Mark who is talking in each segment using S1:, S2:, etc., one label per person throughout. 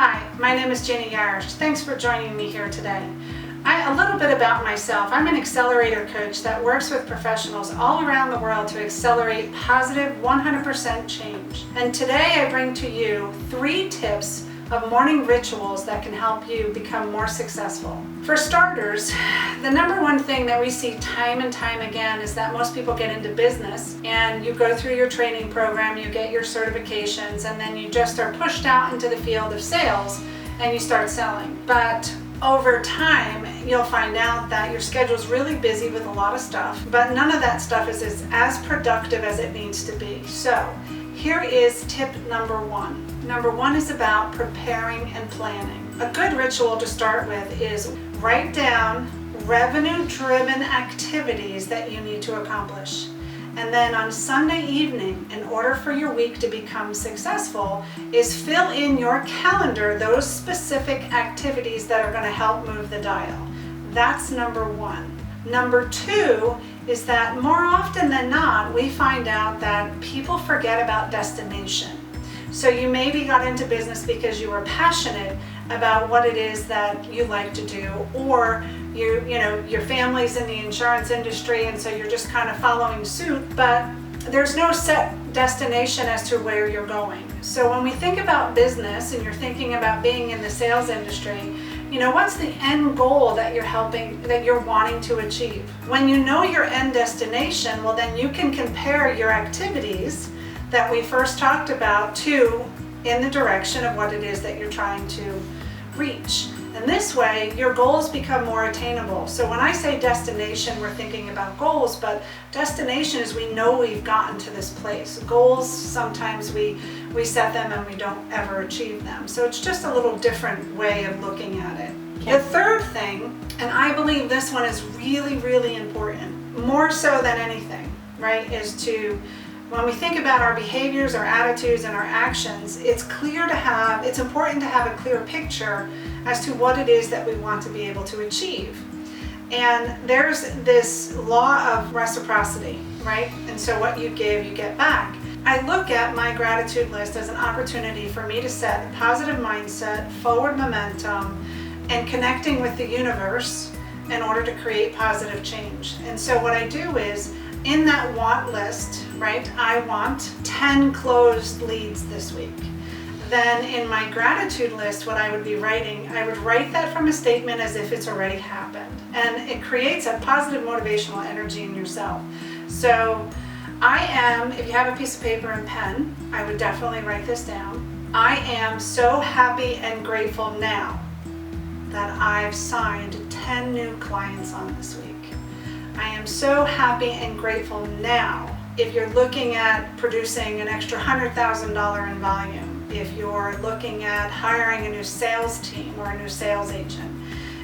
S1: Hi, my name is Gina Yarrish. Thanks for joining me here today. A little bit about myself. I'm an accelerator coach that works with professionals all around the world to accelerate positive 100% change. And today I bring to you 3 tips of morning rituals that can help you become more successful. For starters, the number one thing that we see time and time again is that most people get into business and you go through your training program, you get your certifications, and then you just are pushed out into the field of sales and you start selling. But over time, you'll find out that your schedule's really busy with a lot of stuff, but none of that stuff is as productive as it needs to be. So here is tip number 1. Number 1 is about preparing and planning. A good ritual to start with is write down revenue-driven activities that you need to accomplish. And then on Sunday evening, in order for your week to become successful, is fill in your calendar those specific activities that are going to help move the dial. That's number 1. Number 2 is that more often than not, we find out that people forget about destination. So you maybe got into business because you were passionate about what it is that you like to do, or your family's in the insurance industry and so you're just kind of following suit, but there's no set destination as to where you're going. So when we think about business and you're thinking about being in the sales industry, what's the end goal that you're wanting to achieve? When you know your end destination, well then you can compare your activities that we first talked about to in the direction of what it is that you're trying to reach. And this way, your goals become more attainable. So when I say destination, we're thinking about goals, but destination is we know we've gotten to this place. Goals, sometimes we set them and we don't ever achieve them. So it's just a little different way of looking at it. The third thing, and I believe this one is really, really important, more so than anything, right, is to when we think about our behaviors, our attitudes, and our actions, it's important to have a clear picture as to what it is that we want to be able to achieve. And there's this law of reciprocity, right? And so what you give, you get back. I look at my gratitude list as an opportunity for me to set a positive mindset, forward momentum, and connecting with the universe in order to create positive change. And so what I do is, in that want list, right, I want 10 closed leads this week. Then in my gratitude list, what I would be writing, I would write that from a statement as if it's already happened. And it creates a positive motivational energy in yourself. So if you have a piece of paper and pen, I would definitely write this down. I am so happy and grateful now that I've signed 10 new clients on this week. I am so happy and grateful now if you're looking at producing an extra $100,000 in volume, if you're looking at hiring a new sales team or a new sales agent,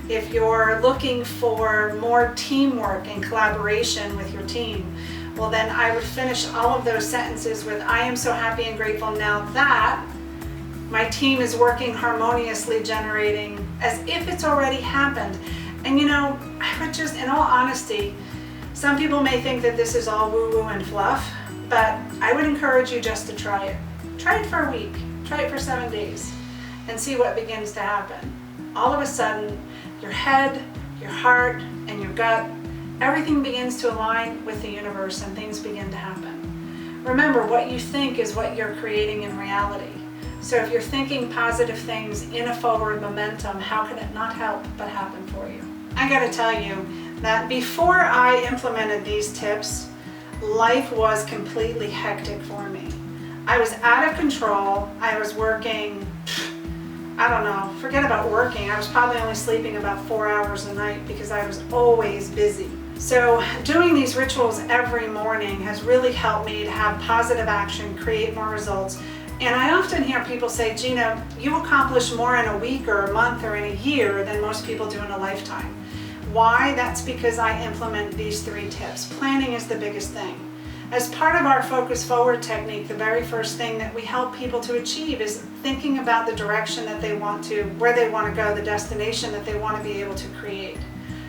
S1: if you're looking for more teamwork and collaboration with your team, well then I would finish all of those sentences with I am so happy and grateful now that my team is working harmoniously, generating as if it's already happened. And I would just, in all honesty, some people may think that this is all woo-woo and fluff, but I would encourage you just to try it. Try it for a week, try it for 7 days, and see what begins to happen. All of a sudden, your head, your heart, and your gut, everything begins to align with the universe and things begin to happen. Remember, what you think is what you're creating in reality. So if you're thinking positive things in a forward momentum, how can it not help but happen for you? I gotta tell you that before I implemented these tips, life was completely hectic for me. I was out of control. I was working, forget about working. I was probably only sleeping about 4 hours a night because I was always busy. So doing these rituals every morning has really helped me to have positive action, create more results. And I often hear people say, Gina, you accomplish more in a week or a month or in a year than most people do in a lifetime. Why? That's because I implement these 3 tips. Planning is the biggest thing. As part of our focus forward technique, the very first thing that we help people to achieve is thinking about the direction that they want to, where they want to go, the destination that they want to be able to create.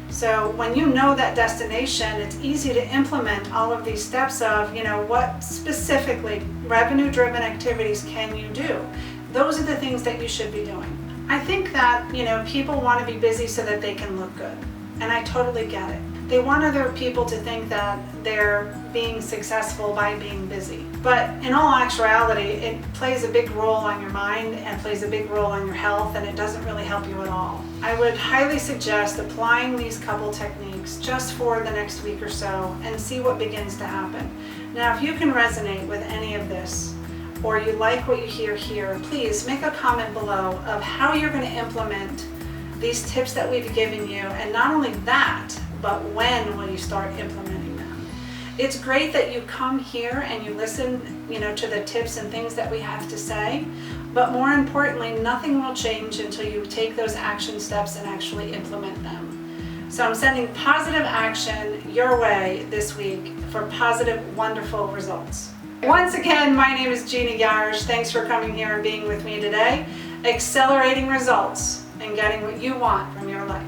S1: So when you know that destination, it's easy to implement all of these steps of, what specifically revenue-driven activities can you do? Those are the things that you should be doing. I think that, people want to be busy so that they can look good. And I totally get it. They want other people to think that they're being successful by being busy. But in all actuality, it plays a big role on your mind and plays a big role on your health, and it doesn't really help you at all. I would highly suggest applying these couple techniques just for the next week or so and see what begins to happen. Now, if you can resonate with any of this, or you like what you hear here, please make a comment below of how you're going to implement these tips that we've given you, and not only that, but when will you start implementing them. It's great that you come here and you listen, to the tips and things that we have to say, but more importantly, nothing will change until you take those action steps and actually implement them. So I'm sending positive action your way this week for positive, wonderful results. Once again, my name is Gina Yarrish. Thanks for coming here and being with me today. Accelerating results and getting what you want from your life.